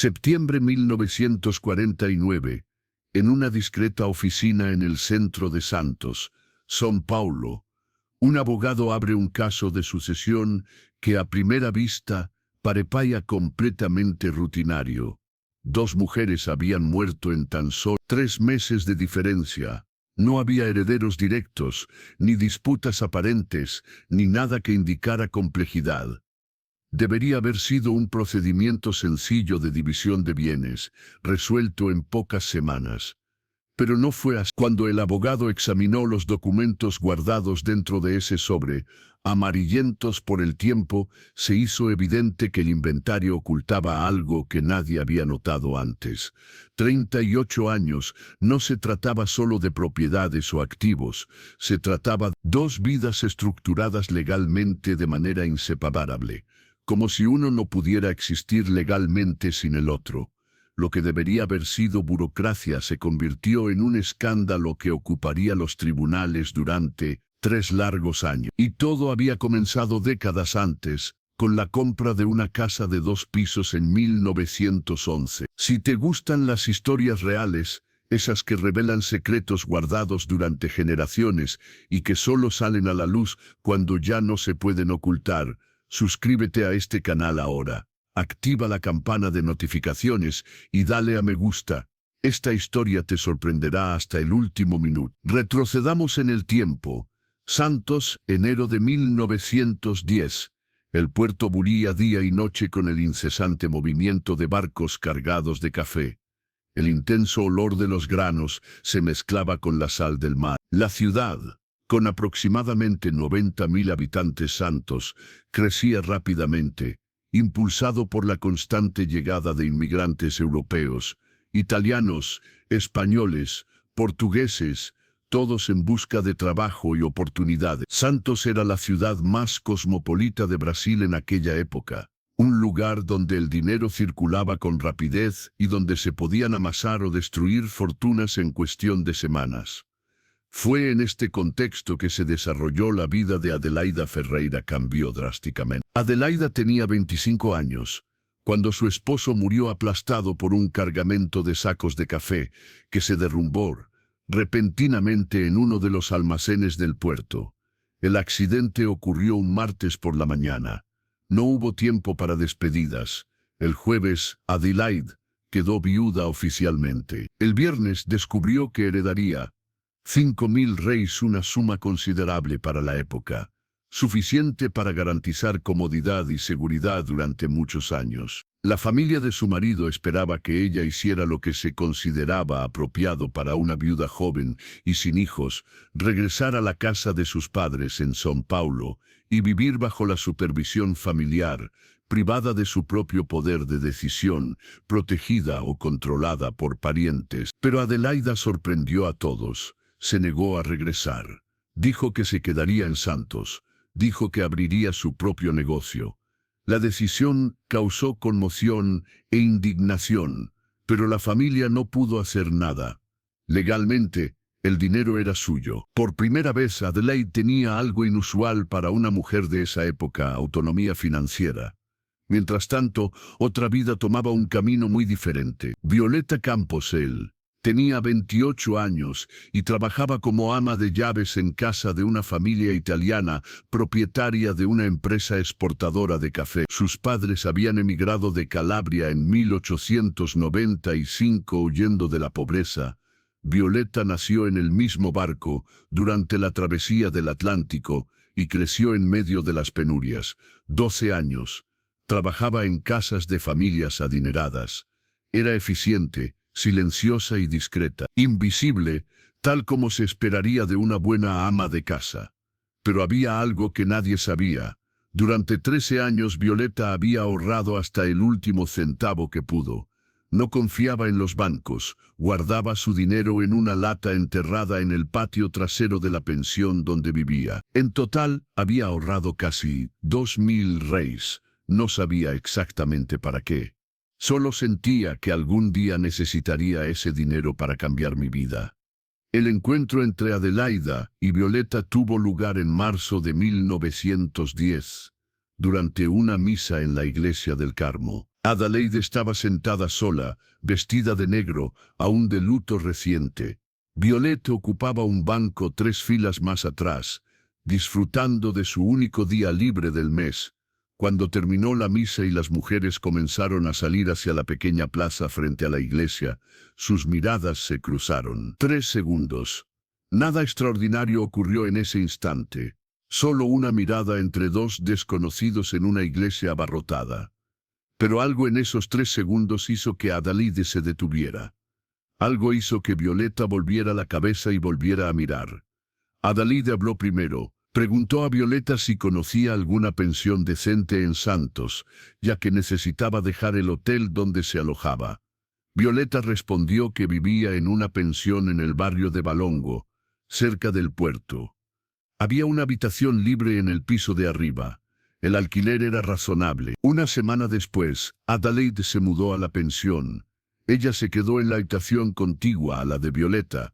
Septiembre 1949. En una discreta oficina en el centro de Santos, São Paulo, un abogado abre un caso de sucesión que a primera vista parecía completamente rutinario. Dos mujeres habían muerto en tan solo 3 meses de diferencia. No había herederos directos, ni disputas aparentes, ni nada que indicara complejidad. Debería haber sido un procedimiento sencillo de división de bienes, resuelto en pocas semanas. Pero no fue así. Cuando el abogado examinó los documentos guardados dentro de ese sobre, amarillentos por el tiempo, se hizo evidente que el inventario ocultaba algo que nadie había notado antes. 38 años, no se trataba solo de propiedades o activos, se trataba de 2 vidas estructuradas legalmente de manera inseparable, como si uno no pudiera existir legalmente sin el otro. Lo que debería haber sido burocracia se convirtió en un escándalo que ocuparía los tribunales durante 3 largos años. Y todo había comenzado décadas antes, con la compra de una casa de 2 pisos en 1911. Si te gustan las historias reales, esas que revelan secretos guardados durante generaciones y que solo salen a la luz cuando ya no se pueden ocultar, suscríbete a este canal ahora. Activa la campana de notificaciones y dale a me gusta. Esta historia te sorprenderá hasta el último minuto. Retrocedamos en el tiempo. Santos, enero de 1910. El puerto bullía día y noche con el incesante movimiento de barcos cargados de café. El intenso olor de los granos se mezclaba con la sal del mar. La ciudad, con aproximadamente 90.000 habitantes, Santos, crecía rápidamente, impulsado por la constante llegada de inmigrantes europeos, italianos, españoles, portugueses, todos en busca de trabajo y oportunidades. Santos era la ciudad más cosmopolita de Brasil en aquella época, un lugar donde el dinero circulaba con rapidez y donde se podían amasar o destruir fortunas en cuestión de semanas. Fue en este contexto que se desarrolló la vida de Adelaida Ferreira. Cambió drásticamente. Adelaida tenía 25 años, cuando su esposo murió aplastado por un cargamento de sacos de café que se derrumbó repentinamente en uno de los almacenes del puerto. El accidente ocurrió un martes por la mañana. No hubo tiempo para despedidas. El jueves, Adelaida quedó viuda oficialmente. El viernes descubrió que heredaría 5.000 reis, una suma considerable para la época, suficiente para garantizar comodidad y seguridad durante muchos años. La familia de su marido esperaba que ella hiciera lo que se consideraba apropiado para una viuda joven y sin hijos, regresar a la casa de sus padres en São Paulo y vivir bajo la supervisión familiar, privada de su propio poder de decisión, protegida o controlada por parientes. Pero Adelaida sorprendió a todos. Se negó a regresar. Dijo que se quedaría en Santos. Dijo que abriría su propio negocio. La decisión causó conmoción e indignación, pero la familia no pudo hacer nada. Legalmente, el dinero era suyo. Por primera vez, Adelaida tenía algo inusual para una mujer de esa época: autonomía financiera. Mientras tanto, otra vida tomaba un camino muy diferente. Violeta Campos tenía 28 años y trabajaba como ama de llaves en casa de una familia italiana, propietaria de una empresa exportadora de café. Sus padres habían emigrado de Calabria en 1895 huyendo de la pobreza. Violeta nació en el mismo barco durante la travesía del Atlántico y creció en medio de las penurias. 12 años. Trabajaba en casas de familias adineradas. Era eficiente, silenciosa y discreta, invisible, tal como se esperaría de una buena ama de casa. Pero había algo que nadie sabía. Durante 13 años Violeta había ahorrado hasta el último centavo que pudo. No confiaba en los bancos, guardaba su dinero en una lata enterrada en el patio trasero de la pensión donde vivía. En total, había ahorrado casi 2.000 reis. No sabía exactamente para qué. Solo sentía que algún día necesitaría ese dinero para cambiar mi vida. El encuentro entre Adelaida y Violeta tuvo lugar en marzo de 1910, durante una misa en la iglesia del Carmo. Adelaide estaba sentada sola, vestida de negro, aún de luto reciente. Violeta ocupaba un banco 3 filas más atrás, disfrutando de su único día libre del mes. Cuando terminó la misa y las mujeres comenzaron a salir hacia la pequeña plaza frente a la iglesia, sus miradas se cruzaron. 3 segundos. Nada extraordinario ocurrió en ese instante. Solo una mirada entre dos desconocidos en una iglesia abarrotada. Pero algo en esos 3 segundos hizo que Adelaide se detuviera. Algo hizo que Violeta volviera la cabeza y volviera a mirar. Adelaide habló primero. Preguntó a Violeta si conocía alguna pensión decente en Santos, ya que necesitaba dejar el hotel donde se alojaba. Violeta respondió que vivía en una pensión en el barrio de Balongo, cerca del puerto. Había una habitación libre en el piso de arriba. El alquiler era razonable. Una semana después, Adelaide se mudó a la pensión. Ella se quedó en la habitación contigua a la de Violeta.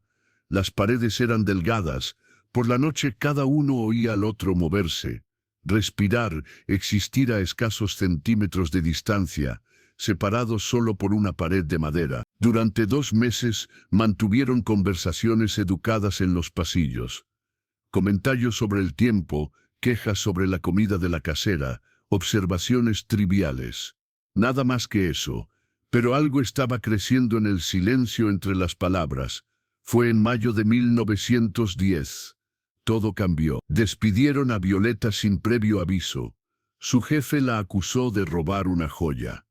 Las paredes eran delgadas. Por la noche cada uno oía al otro moverse, respirar, existir a escasos centímetros de distancia, separados solo por una pared de madera. Durante 2 meses mantuvieron conversaciones educadas en los pasillos. Comentarios sobre el tiempo, quejas sobre la comida de la casera, observaciones triviales. Nada más que eso, pero algo estaba creciendo en el silencio entre las palabras. Fue en mayo de 1910. Todo cambió. Despidieron a Violeta sin previo aviso. Su jefe la acusó de robar una joya.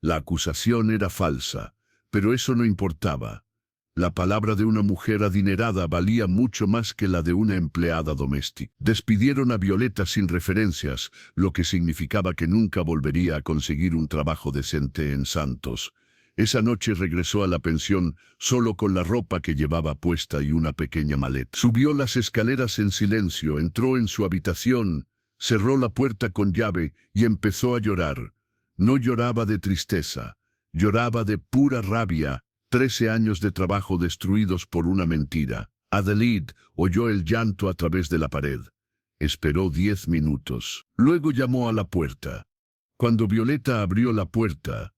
La acusación era falsa, pero eso no importaba. La palabra de una mujer adinerada valía mucho más que la de una empleada doméstica. Despidieron a Violeta sin referencias, lo que significaba que nunca volvería a conseguir un trabajo decente en Santos. Esa noche regresó a la pensión solo con la ropa que llevaba puesta y una pequeña maleta. Subió las escaleras en silencio, entró en su habitación, cerró la puerta con llave y empezó a llorar. No lloraba de tristeza, lloraba de pura rabia. 13 años de trabajo destruidos por una mentira. Adelaide oyó el llanto a través de la pared. Esperó 10 minutos. Luego llamó a la puerta. Cuando Violeta abrió la puerta,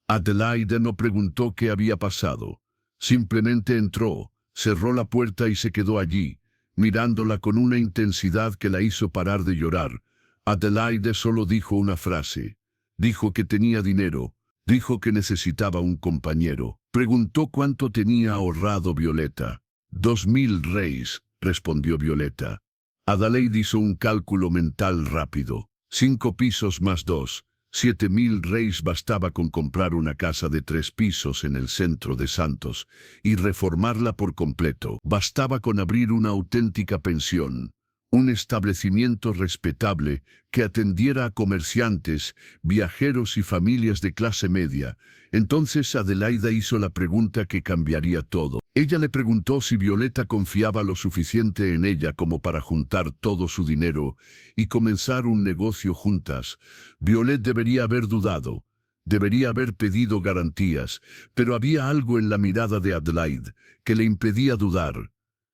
Adelaide no preguntó qué había pasado. Simplemente entró, cerró la puerta y se quedó allí, mirándola con una intensidad que la hizo parar de llorar. Adelaide solo dijo una frase. Dijo que tenía dinero. Dijo que necesitaba un compañero. Preguntó cuánto tenía ahorrado Violeta. 2.000 reis, respondió Violeta. Adelaide hizo un cálculo mental rápido. 5 pisos más 2. 7.000 reis bastaba con comprar una casa de 3 pisos en el centro de Santos y reformarla por completo. Bastaba con abrir una auténtica pensión, un establecimiento respetable que atendiera a comerciantes, viajeros y familias de clase media. Entonces Adelaide hizo la pregunta que cambiaría todo. Ella le preguntó si Violeta confiaba lo suficiente en ella como para juntar todo su dinero y comenzar un negocio juntas. Violeta debería haber dudado, debería haber pedido garantías, pero había algo en la mirada de Adelaide que le impedía dudar.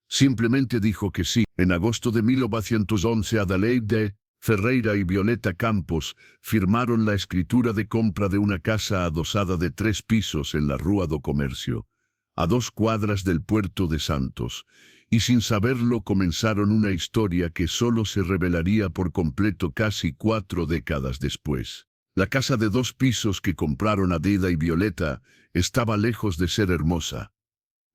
Simplemente dijo que sí. En agosto de 1911 Adelaide Ferreira y Violeta Campos firmaron la escritura de compra de una casa adosada de 3 pisos en la Rúa do Comercio, a 2 cuadras del puerto de Santos, y sin saberlo comenzaron una historia que solo se revelaría por completo casi 4 décadas después. La casa de 2 pisos que compraron Adelaide y Violeta estaba lejos de ser hermosa.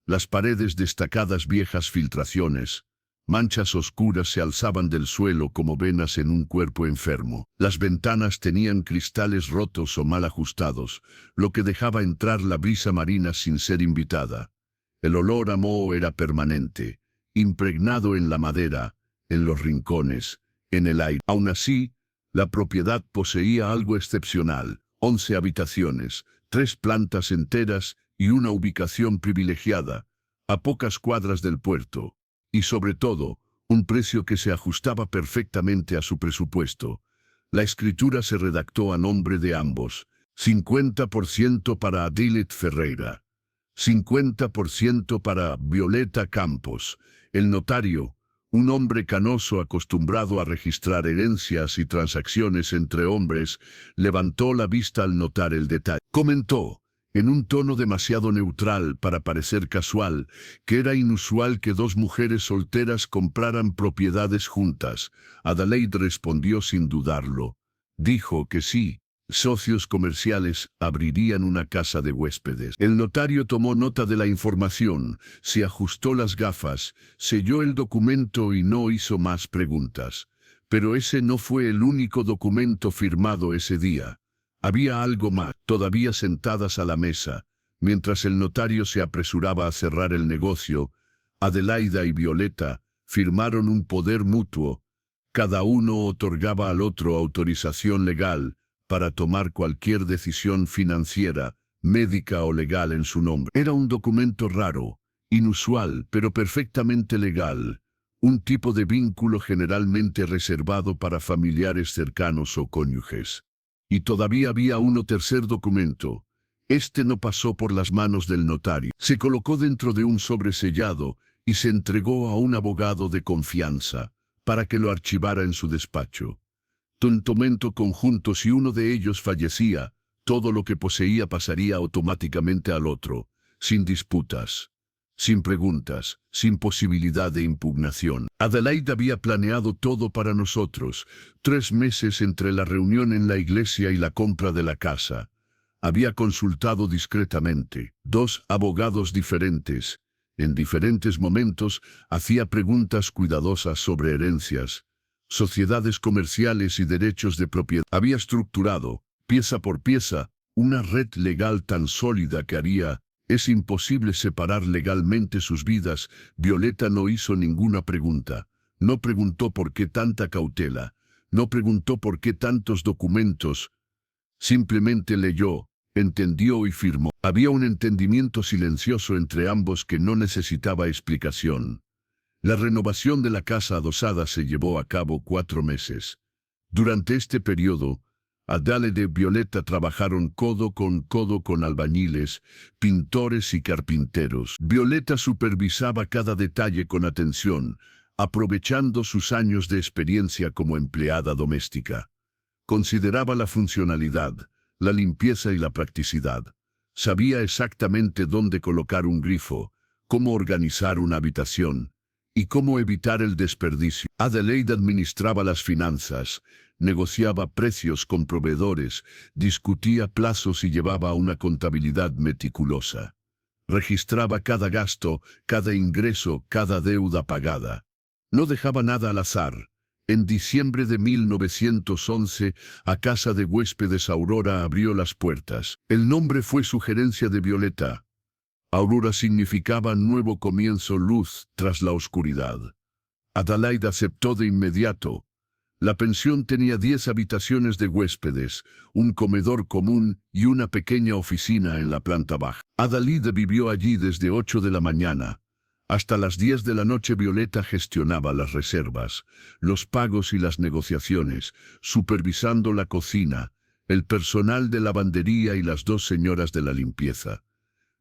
Las paredes destacadas viejas filtraciones, manchas oscuras se alzaban del suelo como venas en un cuerpo enfermo. Las ventanas tenían cristales rotos o mal ajustados, lo que dejaba entrar la brisa marina sin ser invitada. El olor a moho era permanente, impregnado en la madera, en los rincones, en el aire. Aún así, la propiedad poseía algo excepcional: 11 habitaciones, 3 plantas enteras y una ubicación privilegiada, a pocas cuadras del puerto. Y sobre todo, un precio que se ajustaba perfectamente a su presupuesto. La escritura se redactó a nombre de ambos: 50% para Adelaide Ferreira, 50% para Violeta Campos. El notario, Un hombre canoso acostumbrado a registrar herencias y transacciones entre hombres, levantó la vista al notar el detalle. Comentó, en un tono demasiado neutral para parecer casual, que era inusual que dos mujeres solteras compraran propiedades juntas. Adelaide respondió sin dudarlo. Dijo que sí. Socios comerciales abrirían una casa de huéspedes. El notario tomó nota de la información, se ajustó las gafas, selló el documento y no hizo más preguntas. Pero ese no fue el único documento firmado ese día. Había algo más. Todavía sentadas a la mesa, mientras el notario se apresuraba a cerrar el negocio, Adelaida y Violeta firmaron un poder mutuo. Cada uno otorgaba al otro autorización legal para tomar cualquier decisión financiera, médica o legal en su nombre. Era un documento raro, inusual, pero perfectamente legal, un tipo de vínculo generalmente reservado para familiares cercanos o cónyuges. Y todavía había un tercer documento. Este no pasó por las manos del notario. Se colocó dentro de un sobre sellado y se entregó a un abogado de confianza para que lo archivara en su despacho. Documento conjunto: si uno de ellos fallecía, todo lo que poseía pasaría automáticamente al otro, sin disputas, sin preguntas, sin posibilidad de impugnación. Adelaide había planeado todo para nosotros, 3 meses entre la reunión en la iglesia y la compra de la casa. Había consultado discretamente 2 abogados diferentes. En diferentes momentos hacía preguntas cuidadosas sobre herencias, sociedades comerciales y derechos de propiedad. Había estructurado, pieza por pieza, una red legal tan sólida que es imposible separar legalmente sus vidas. Violeta no hizo ninguna pregunta. No preguntó por qué tanta cautela. No preguntó por qué tantos documentos. Simplemente leyó, entendió y firmó. Había un entendimiento silencioso entre ambos que no necesitaba explicación. La renovación de la casa adosada se llevó a cabo 4 meses. Durante este periodo, Adelaide y Violeta trabajaron codo con albañiles, pintores y carpinteros. Violeta supervisaba cada detalle con atención, aprovechando sus años de experiencia como empleada doméstica. Consideraba la funcionalidad, la limpieza y la practicidad. Sabía exactamente dónde colocar un grifo, cómo organizar una habitación y cómo evitar el desperdicio. Adelaide administraba las finanzas, negociaba precios con proveedores, discutía plazos y llevaba una contabilidad meticulosa. Registraba cada gasto, cada ingreso, cada deuda pagada. No dejaba nada al azar. En diciembre de 1911, a Casa de Huéspedes Aurora abrió las puertas. El nombre fue sugerencia de Violeta. Aurora significaba nuevo comienzo, luz tras la oscuridad. Adelaide aceptó de inmediato. La pensión tenía 10 habitaciones de huéspedes, un comedor común y una pequeña oficina en la planta baja. Adelaide vivió allí desde 8 de la mañana. Hasta las 10 de la noche Violeta gestionaba las reservas, los pagos y las negociaciones, supervisando la cocina, el personal de lavandería y las 2 señoras de la limpieza.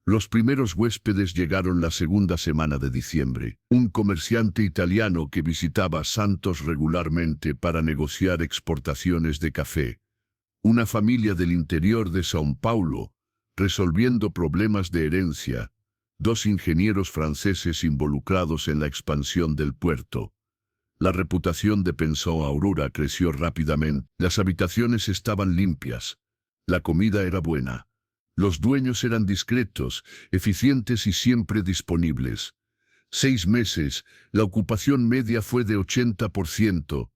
Los primeros huéspedes llegaron la segunda semana de diciembre. Un comerciante italiano que visitaba Santos regularmente para negociar exportaciones de café. Una familia del interior de São Paulo, resolviendo problemas de herencia. 2 ingenieros franceses involucrados en la expansión del puerto. La reputación de Pensão Aurora creció rápidamente. Las habitaciones estaban limpias. La comida era buena. Los dueños eran discretos, eficientes y siempre disponibles. 6 meses, la ocupación media fue de 80%.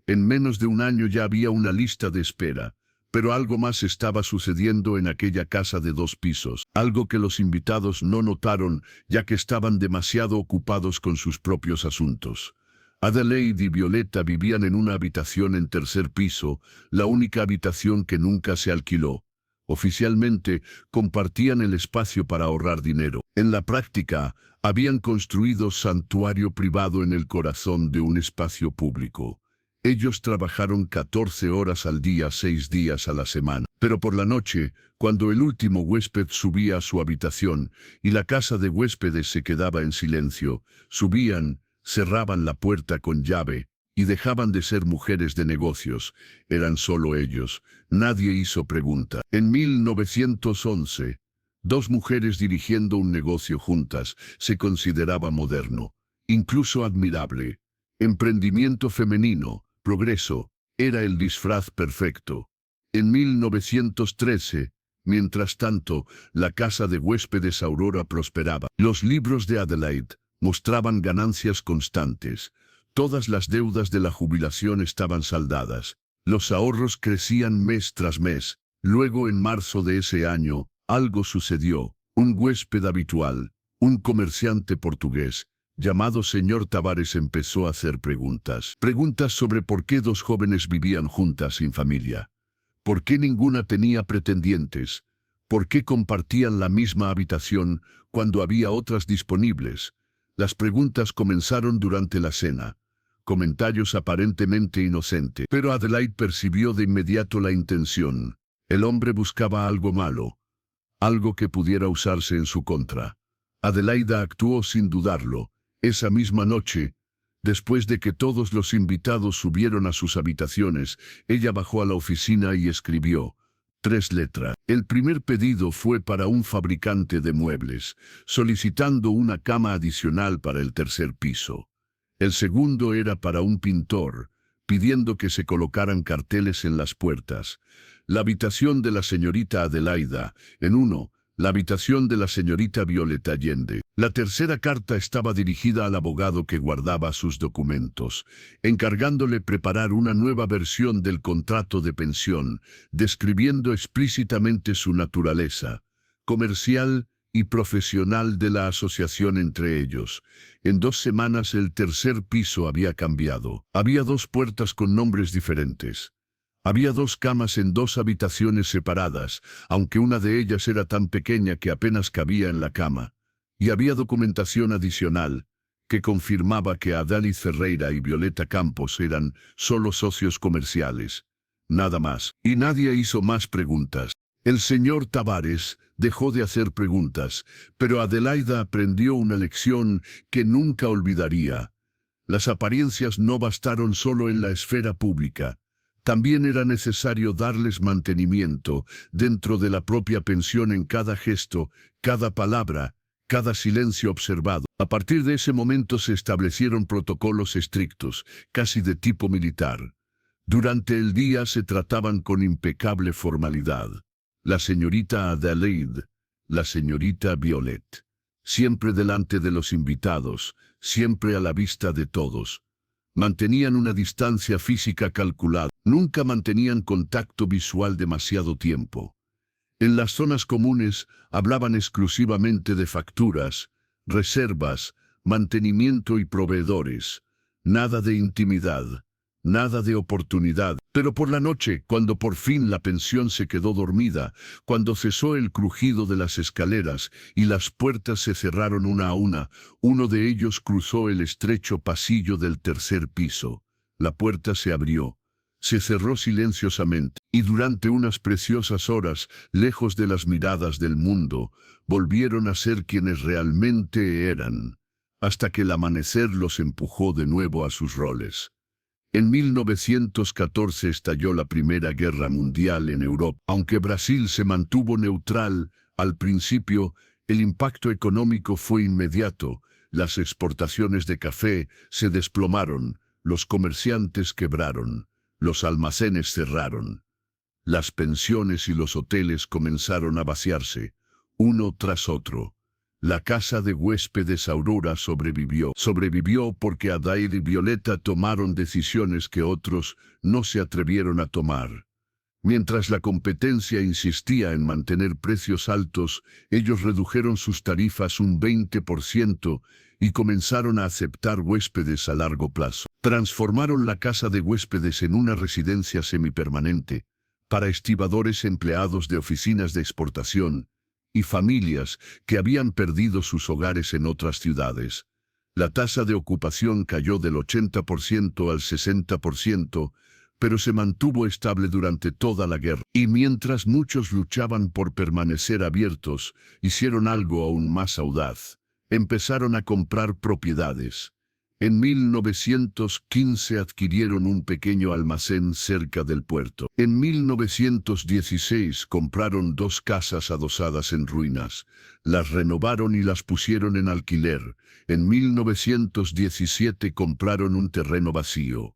En menos de un año ya había una lista de espera, pero algo más estaba sucediendo en aquella casa de 2 pisos, algo que los invitados no notaron ya que estaban demasiado ocupados con sus propios asuntos. Adelaide y Violeta vivían en una habitación en 3er piso, la única habitación que nunca se alquiló. Oficialmente, compartían el espacio para ahorrar dinero. En la práctica, habían construido santuario privado en el corazón de un espacio público. Ellos trabajaron 14 horas al día, 6 días a la semana. Pero por la noche, cuando el último huésped subía a su habitación y la casa de huéspedes se quedaba en silencio, subían, cerraban la puerta con llave y dejaban de ser mujeres de negocios. Eran solo ellos. Nadie hizo pregunta. En 1911, dos mujeres dirigiendo un negocio juntas se consideraba moderno, incluso admirable. Emprendimiento femenino, progreso, era el disfraz perfecto. En 1913, mientras tanto, la casa de huéspedes Aurora prosperaba. Los libros de Adelaide mostraban ganancias constantes. Todas las deudas de la jubilación estaban saldadas. Los ahorros crecían mes tras mes. Luego, en marzo de ese año, algo sucedió. Un huésped habitual, un comerciante portugués, llamado señor Tavares, empezó a hacer preguntas. Preguntas sobre por qué dos jóvenes vivían juntas sin familia. ¿Por qué ninguna tenía pretendientes? ¿Por qué compartían la misma habitación cuando había otras disponibles? Las preguntas comenzaron durante la cena. Comentarios aparentemente inocentes. Pero Adelaide percibió de inmediato la intención. El hombre buscaba algo malo, algo que pudiera usarse en su contra. Adelaide actuó sin dudarlo. Esa misma noche, después de que todos los invitados subieron a sus habitaciones, ella bajó a la oficina y escribió 3 letras. El primer pedido fue para un fabricante de muebles, solicitando una cama adicional para el tercer piso. El segundo era para un pintor, pidiendo que se colocaran carteles en las puertas. La habitación de la señorita Adelaida, en uno, la habitación de la señorita Violeta Allende. La tercera carta estaba dirigida al abogado que guardaba sus documentos, encargándole preparar una nueva versión del contrato de pensión, describiendo explícitamente su naturaleza comercial y profesional de la asociación entre ellos. En 2 semanas el tercer piso había cambiado. Había 2 puertas con nombres diferentes. Había 2 camas en 2 habitaciones separadas, aunque una de ellas era tan pequeña que apenas cabía en la cama. Y había documentación adicional que confirmaba que Adelaide Ferreira y Violeta Campos eran solo socios comerciales. Nada más. Y nadie hizo más preguntas. El señor Tavares dejó de hacer preguntas, pero Adelaida aprendió una lección que nunca olvidaría. Las apariencias no bastaron solo en la esfera pública. También era necesario darles mantenimiento dentro de la propia pensión en cada gesto, cada palabra, cada silencio observado. A partir de ese momento se establecieron protocolos estrictos, casi de tipo militar. Durante el día se trataban con impecable formalidad. La señorita Adelaide, la señorita Violet, siempre delante de los invitados, siempre a la vista de todos. Mantenían una distancia física calculada, nunca mantenían contacto visual demasiado tiempo. En las zonas comunes hablaban exclusivamente de facturas, reservas, mantenimiento y proveedores. Nada de intimidad, nada de oportunidad. Pero por la noche, cuando por fin la pensión se quedó dormida, cuando cesó el crujido de las escaleras y las puertas se cerraron una a una, uno de ellos cruzó el estrecho pasillo del tercer piso. La puerta se abrió. Se cerró silenciosamente, y durante unas preciosas horas, lejos de las miradas del mundo, volvieron a ser quienes realmente eran, hasta que el amanecer los empujó de nuevo a sus roles. En 1914 estalló la Primera Guerra Mundial en Europa. Aunque Brasil se mantuvo neutral, al principio, el impacto económico fue inmediato. Las exportaciones de café se desplomaron, los comerciantes quebraron. Los almacenes cerraron. Las pensiones y los hoteles comenzaron a vaciarse, uno tras otro. La casa de huéspedes Aurora sobrevivió. Sobrevivió porque Adelaide y Violeta tomaron decisiones que otros no se atrevieron a tomar. Mientras la competencia insistía en mantener precios altos, ellos redujeron sus tarifas un 20% y comenzaron a aceptar huéspedes a largo plazo. Transformaron la casa de huéspedes en una residencia semipermanente para estibadores empleados de oficinas de exportación y familias que habían perdido sus hogares en otras ciudades. La tasa de ocupación cayó del 80% al 60%, pero se mantuvo estable durante toda la guerra. Y mientras muchos luchaban por permanecer abiertos, hicieron algo aún más audaz. Empezaron a comprar propiedades. En 1915 adquirieron un pequeño almacén cerca del puerto. En 1916 compraron 2 casas adosadas en ruinas. Las renovaron y las pusieron en alquiler. En 1917 compraron un terreno vacío.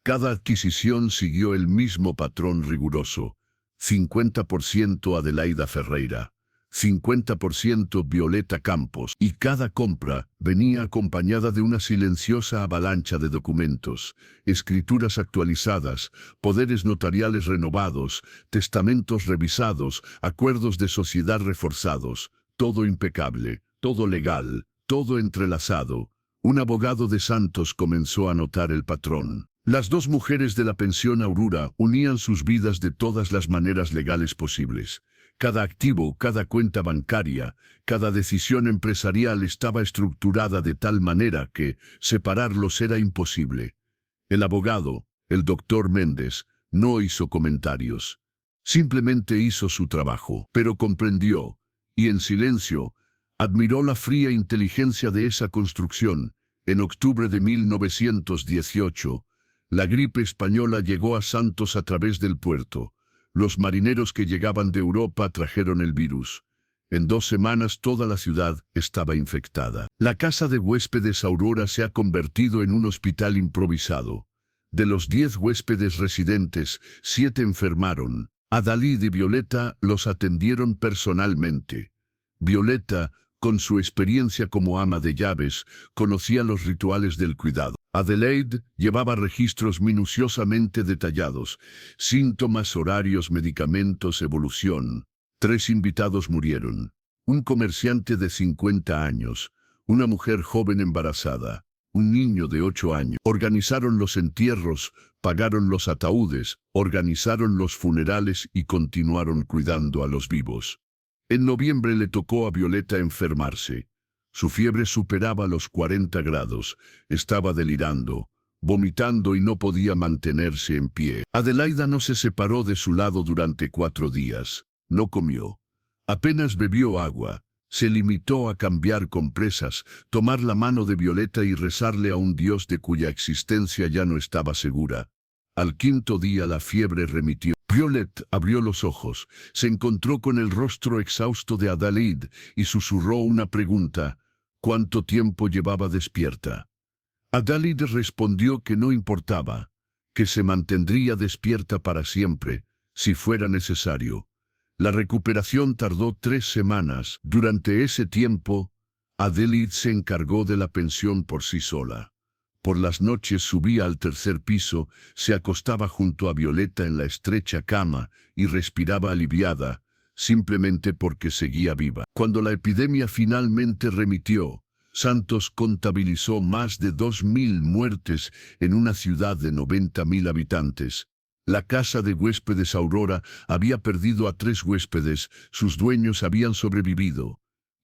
Cada adquisición siguió el mismo patrón riguroso. 50% Adelaida Ferreira, 50% Violeta Campos, y cada compra venía acompañada de una silenciosa avalancha de documentos, escrituras actualizadas, poderes notariales renovados, testamentos revisados, acuerdos de sociedad reforzados, todo impecable, todo legal, todo entrelazado. Un abogado de Santos comenzó a notar el patrón. Las 2 mujeres de la pensión Aurora unían sus vidas de todas las maneras legales posibles. Cada activo, cada cuenta bancaria, cada decisión empresarial estaba estructurada de tal manera que separarlos era imposible. El abogado, el doctor Méndez, no hizo comentarios. Simplemente hizo su trabajo, pero comprendió, y en silencio, admiró la fría inteligencia de esa construcción. En octubre de 1918, la gripe española llegó a Santos a través del puerto. Los marineros que llegaban de Europa trajeron el virus. En 2 semanas toda la ciudad estaba infectada. La casa de huéspedes Aurora se ha convertido en un hospital improvisado. De los 10 huéspedes residentes, 7 enfermaron. Adalid y Violeta los atendieron personalmente. Violeta, con su experiencia como ama de llaves, conocía los rituales del cuidado. Adelaide llevaba registros minuciosamente detallados, síntomas, horarios, medicamentos, evolución. 3 invitados murieron. Un comerciante de 50 años, una mujer joven embarazada, un niño de 8 años. Organizaron los entierros, pagaron los ataúdes, organizaron los funerales y continuaron cuidando a los vivos. En noviembre le tocó a Violeta enfermarse. Su fiebre superaba los 40 grados, estaba delirando, vomitando y no podía mantenerse en pie. Adelaida no se separó de su lado durante 4 días. No comió. Apenas bebió agua. Se limitó a cambiar compresas, tomar la mano de Violeta y rezarle a un Dios de cuya existencia ya no estaba segura. Al 5.º día la fiebre remitió. Violet abrió los ojos, se encontró con el rostro exhausto de Adelaide y susurró una pregunta. ¿Cuánto tiempo llevaba despierta? Adelaide respondió que no importaba, que se mantendría despierta para siempre, si fuera necesario. La recuperación tardó 3 semanas. Durante ese tiempo, Adelaide se encargó de la pensión por sí sola. Por las noches subía al 3.er piso, se acostaba junto a Violeta en la estrecha cama y respiraba aliviada, simplemente porque seguía viva. Cuando la epidemia finalmente remitió, Santos contabilizó más de 2.000 muertes en una ciudad de 90.000 habitantes. La casa de huéspedes Aurora había perdido a 3 huéspedes, sus dueños habían sobrevivido.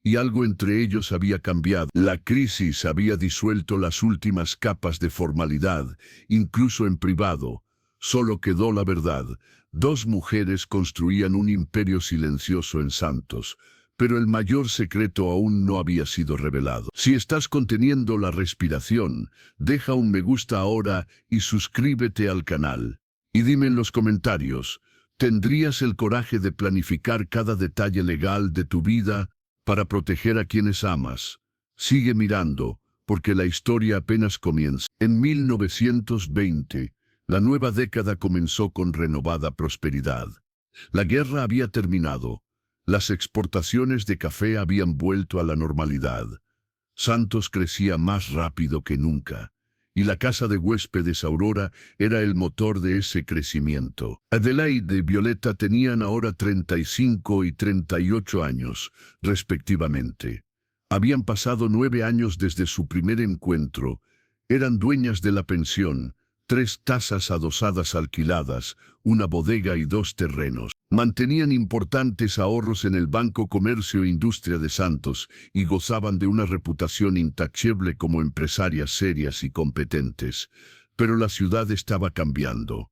Y algo entre ellos había cambiado. La crisis había disuelto las últimas capas de formalidad, incluso en privado. Solo quedó la verdad. 2 mujeres construían un imperio silencioso en Santos, pero el mayor secreto aún no había sido revelado. Si estás conteniendo la respiración, deja un me gusta ahora y suscríbete al canal. Y dime en los comentarios, ¿tendrías el coraje de planificar cada detalle legal de tu vida para proteger a quienes amas? Sigue mirando, porque la historia apenas comienza. En 1920, la nueva década comenzó con renovada prosperidad. La guerra había terminado. Las exportaciones de café habían vuelto a la normalidad. Santos crecía más rápido que nunca. Y la casa de huéspedes Aurora era el motor de ese crecimiento. Adelaide y Violeta tenían ahora 35 y 38 años, respectivamente. Habían pasado 9 años desde su primer encuentro. Eran dueñas de la pensión, 3 casas adosadas alquiladas, una bodega y 2 terrenos. Mantenían importantes ahorros en el Banco Comercio e Industria de Santos y gozaban de una reputación intachable como empresarias serias y competentes. Pero la ciudad estaba cambiando.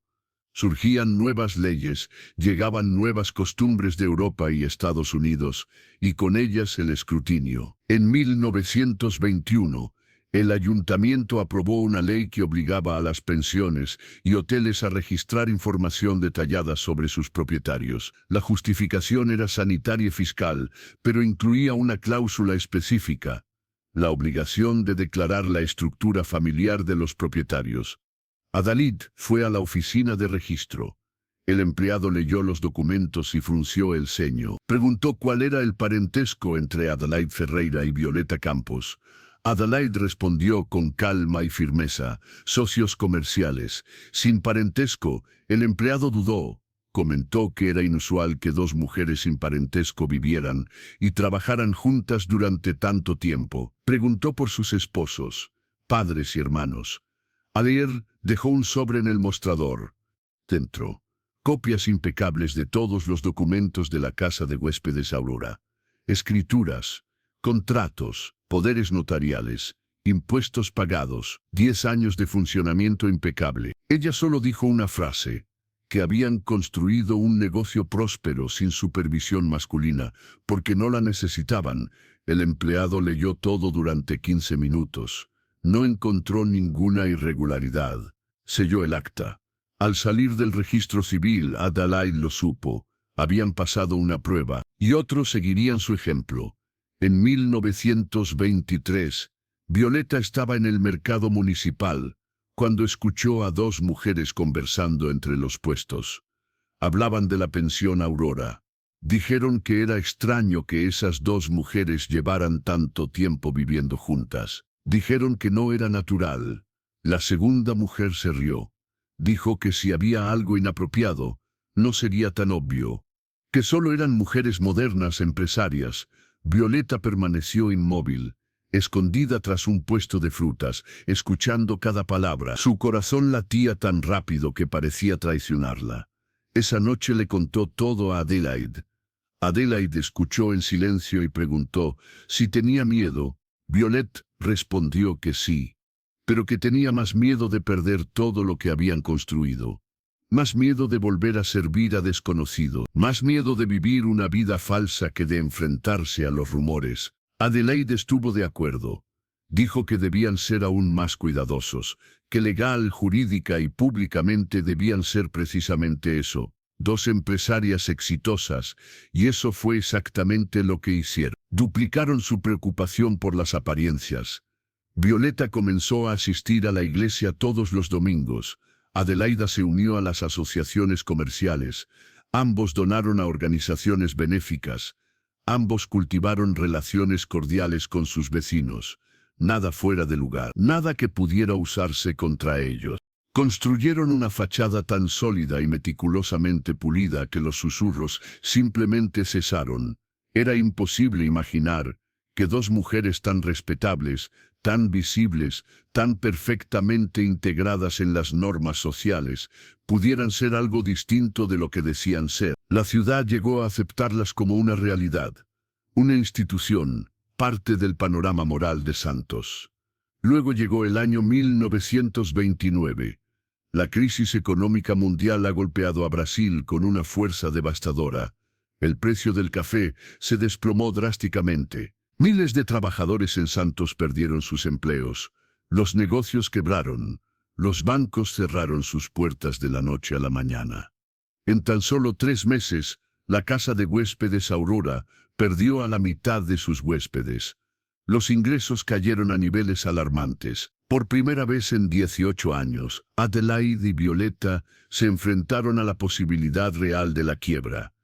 Surgían nuevas leyes, llegaban nuevas costumbres de Europa y Estados Unidos, y con ellas el escrutinio. En 1921, El ayuntamiento aprobó una ley que obligaba a las pensiones y hoteles a registrar información detallada sobre sus propietarios. La justificación era sanitaria y fiscal, pero incluía una cláusula específica: la obligación de declarar la estructura familiar de los propietarios. Adalid fue a la oficina de registro. El empleado leyó los documentos y frunció el ceño. Preguntó cuál era el parentesco entre Adelaide Ferreira y Violeta Campos. Adelaide respondió con calma y firmeza: socios comerciales. Sin parentesco. El empleado dudó. Comentó que era inusual que dos mujeres sin parentesco vivieran y trabajaran juntas durante tanto tiempo. Preguntó por sus esposos, padres y hermanos. Adair dejó un sobre en el mostrador. Dentro, copias impecables de todos los documentos de la casa de huéspedes Aurora. Escrituras, contratos, poderes notariales, impuestos pagados, 10 años de funcionamiento impecable. Ella solo dijo una frase: que habían construido un negocio próspero sin supervisión masculina, porque no la necesitaban. El empleado leyó todo durante 15 minutos. No encontró ninguna irregularidad. Selló el acta. Al salir del registro civil, Adelaide lo supo. Habían pasado una prueba, y otros seguirían su ejemplo. En 1923, Violeta estaba en el mercado municipal, cuando escuchó a dos mujeres conversando entre los puestos. Hablaban de la pensión Aurora. Dijeron que era extraño que esas dos mujeres llevaran tanto tiempo viviendo juntas. Dijeron que no era natural. La segunda mujer se rió. Dijo que si había algo inapropiado, no sería tan obvio. Que solo eran mujeres modernas empresarias. Violeta permaneció inmóvil, escondida tras un puesto de frutas, escuchando cada palabra. Su corazón latía tan rápido que parecía traicionarla. Esa noche le contó todo a Adelaide. Adelaide escuchó en silencio y preguntó si tenía miedo. Violet respondió que sí, pero que tenía más miedo de perder todo lo que habían construido. Más miedo de volver a servir a desconocido. Más miedo de vivir una vida falsa que de enfrentarse a los rumores. Adelaide estuvo de acuerdo. Dijo que debían ser aún más cuidadosos, que legal, jurídica y públicamente debían ser precisamente eso. Dos empresarias exitosas, y eso fue exactamente lo que hicieron. Duplicaron su preocupación por las apariencias. Violeta comenzó a asistir a la iglesia todos los domingos. Adelaida se unió a las asociaciones comerciales. Ambos donaron a organizaciones benéficas. Ambos cultivaron relaciones cordiales con sus vecinos. Nada fuera de lugar, nada que pudiera usarse contra ellos. Construyeron una fachada tan sólida y meticulosamente pulida que los susurros simplemente cesaron. Era imposible imaginar que dos mujeres tan respetables, tan visibles, tan perfectamente integradas en las normas sociales, pudieran ser algo distinto de lo que decían ser. La ciudad llegó a aceptarlas como una realidad, una institución, parte del panorama moral de Santos. Luego llegó el año 1929. La crisis económica mundial ha golpeado a Brasil con una fuerza devastadora. El precio del café se desplomó drásticamente. Miles de trabajadores en Santos perdieron sus empleos. Los negocios quebraron. Los bancos cerraron sus puertas de la noche a la mañana. En tan solo 3 meses, la casa de huéspedes Aurora perdió a la mitad de sus huéspedes. Los ingresos cayeron a niveles alarmantes. Por primera vez en 18 años, Adelaide y Violeta se enfrentaron a la posibilidad real de la quiebra.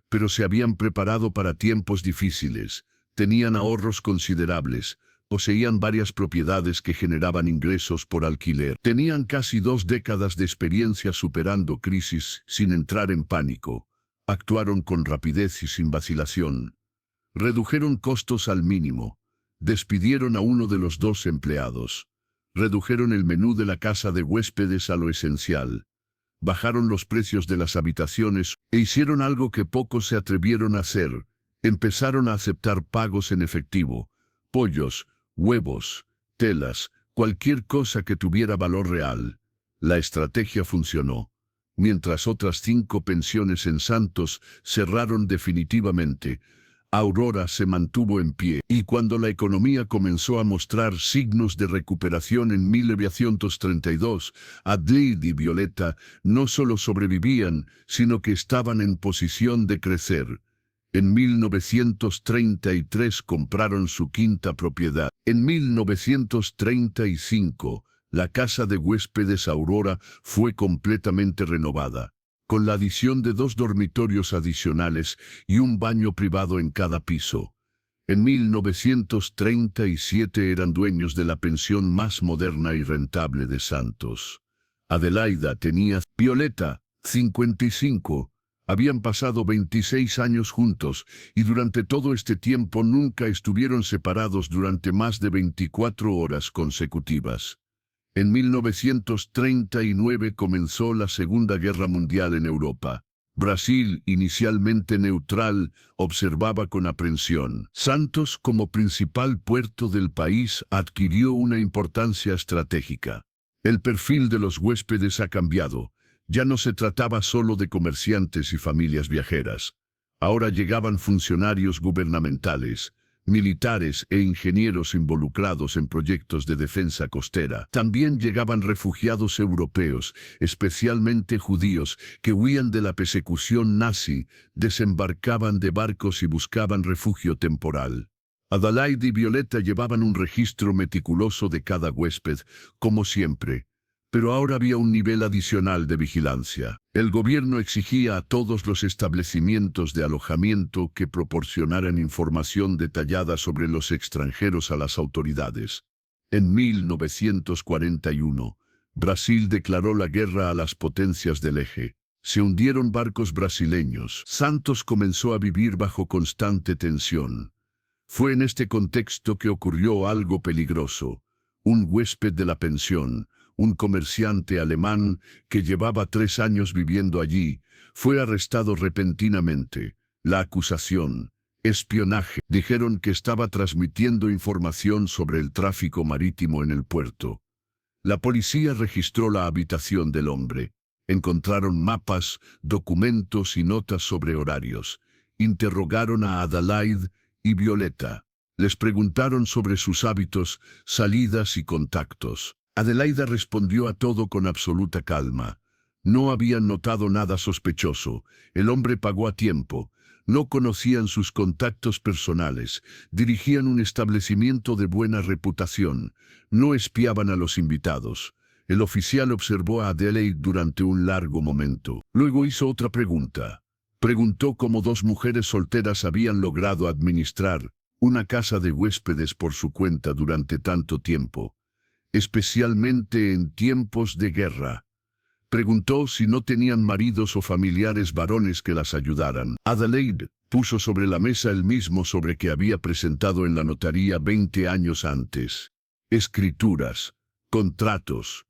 Pero se habían preparado para tiempos difíciles. Tenían ahorros considerables, poseían varias propiedades que generaban ingresos por alquiler. Tenían casi 2 décadas de experiencia superando crisis sin entrar en pánico. Actuaron con rapidez y sin vacilación. Redujeron costos al mínimo. Despidieron a uno de los 2 empleados. Redujeron el menú de la casa de huéspedes a lo esencial. Bajaron los precios de las habitaciones e hicieron algo que pocos se atrevieron a hacer. Empezaron a aceptar pagos en efectivo, pollos, huevos, telas, cualquier cosa que tuviera valor real. La estrategia funcionó. Mientras otras 5 pensiones en Santos cerraron definitivamente, Aurora se mantuvo en pie, y cuando la economía comenzó a mostrar signos de recuperación en 1932, Adelaide y Violeta no solo sobrevivían, sino que estaban en posición de crecer. En 1933 compraron su quinta propiedad. En 1935, la casa de huéspedes Aurora fue completamente renovada, con la adición de 2 dormitorios adicionales y un baño privado en cada piso. En 1937 eran dueños de la pensión más moderna y rentable de Santos. Adelaida tenía Violeta, 55. Habían pasado 26 años juntos y durante todo este tiempo nunca estuvieron separados durante más de 24 horas consecutivas. En 1939 comenzó la Segunda Guerra Mundial en Europa. Brasil, inicialmente neutral, observaba con aprensión. Santos, como principal puerto del país, adquirió una importancia estratégica. El perfil de los huéspedes ha cambiado. Ya no se trataba solo de comerciantes y familias viajeras. Ahora llegaban funcionarios gubernamentales, militares e ingenieros involucrados en proyectos de defensa costera. También llegaban refugiados europeos, especialmente judíos, que huían de la persecución nazi, desembarcaban de barcos y buscaban refugio temporal. Adelaide y Violeta llevaban un registro meticuloso de cada huésped, como siempre. Pero ahora había un nivel adicional de vigilancia. El gobierno exigía a todos los establecimientos de alojamiento que proporcionaran información detallada sobre los extranjeros a las autoridades. En 1941, Brasil declaró la guerra a las potencias del eje. Se hundieron barcos brasileños. Santos comenzó a vivir bajo constante tensión. Fue en este contexto que ocurrió algo peligroso. Un huésped de la pensión, un comerciante alemán que llevaba 3 años viviendo allí, fue arrestado repentinamente. La acusación, espionaje, dijeron que estaba transmitiendo información sobre el tráfico marítimo en el puerto. La policía registró la habitación del hombre. Encontraron mapas, documentos y notas sobre horarios. Interrogaron a Adelaide y Violeta. Les preguntaron sobre sus hábitos, salidas y contactos. Adelaida respondió a todo con absoluta calma. No habían notado nada sospechoso. El hombre pagó a tiempo. No conocían sus contactos personales. Dirigían un establecimiento de buena reputación. No espiaban a los invitados. El oficial observó a Adelaide durante un largo momento. Luego hizo otra pregunta. Preguntó cómo 2 mujeres solteras habían logrado administrar una casa de huéspedes por su cuenta durante tanto tiempo, especialmente en tiempos de guerra. Preguntó si no tenían maridos o familiares varones que las ayudaran. Adelaide puso sobre la mesa el mismo sobre que había presentado en la notaría 20 años antes. Escrituras, contratos,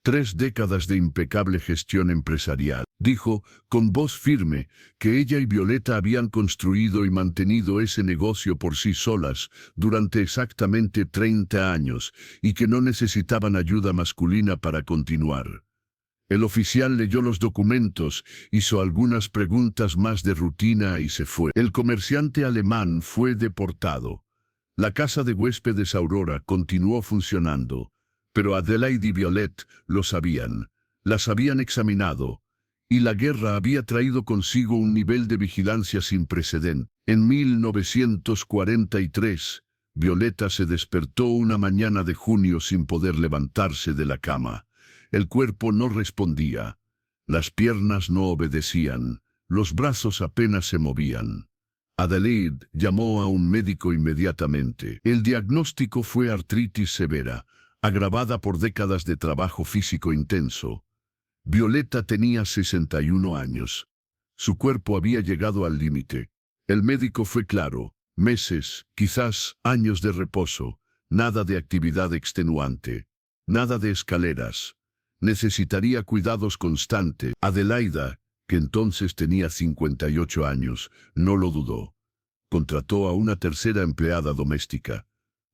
3 décadas de impecable gestión empresarial. Dijo, con voz firme, que ella y Violeta habían construido y mantenido ese negocio por sí solas durante exactamente 30 años y que no necesitaban ayuda masculina para continuar. El oficial leyó los documentos, hizo algunas preguntas más de rutina y se fue. El comerciante alemán fue deportado. La casa de huéspedes Aurora continuó funcionando, pero Adelaide y Violet lo sabían. Las habían examinado, y la guerra había traído consigo un nivel de vigilancia sin precedente. En 1943, Violeta se despertó una mañana de junio sin poder levantarse de la cama. El cuerpo no respondía, las piernas no obedecían, los brazos apenas se movían. Adelaide llamó a un médico inmediatamente. El diagnóstico fue artritis severa, agravada por décadas de trabajo físico intenso. Violeta tenía 61 años. Su cuerpo había llegado al límite. El médico fue claro: meses, quizás años de reposo, nada de actividad extenuante, nada de escaleras. Necesitaría cuidados constantes. Adelaida, que entonces tenía 58 años, no lo dudó. Contrató a una tercera empleada doméstica.